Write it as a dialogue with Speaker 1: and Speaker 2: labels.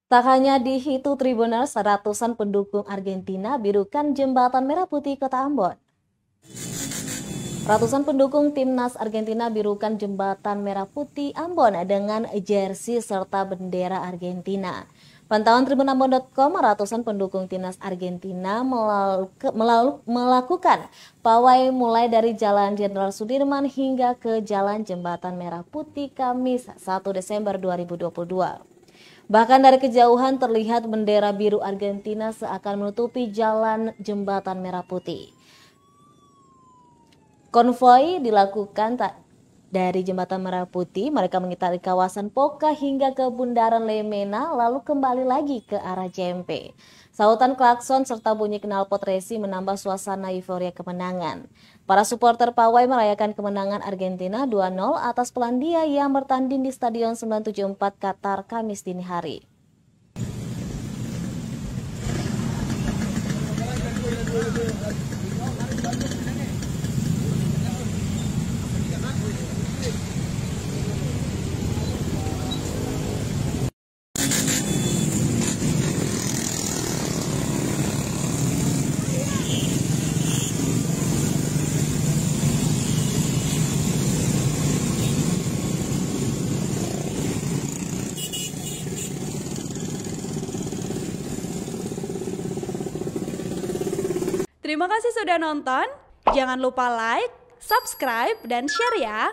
Speaker 1: Tak hanya di Hitu Tribuners, ratusan pendukung Argentina birukan jembatan merah putih Kota Ambon. Ratusan pendukung timnas Argentina birukan jembatan merah putih Ambon dengan jersey serta bendera Argentina. Pantauan tribunambon.com, ratusan pendukung timnas Argentina melakukan pawai mulai dari Jalan Jenderal Sudirman hingga ke Jalan Jembatan Merah Putih Kamis 1 Desember 2022. Bahkan dari kejauhan terlihat bendera biru Argentina seakan menutupi jalan Jembatan Merah Putih. Konvoi dilakukan dari Jembatan Merah Putih, mereka mengitari kawasan Poka hingga ke Bundaran Lemena, lalu kembali lagi ke arah JMP. Sautan klakson serta bunyi knalpot racing menambah suasana euforia kemenangan. Para supporter pawai merayakan kemenangan Argentina 2-0 atas Polandia yang bertanding di Stadion 974 Qatar Kamis dini hari.
Speaker 2: Terima kasih sudah nonton. Jangan lupa like, subscribe, dan share ya.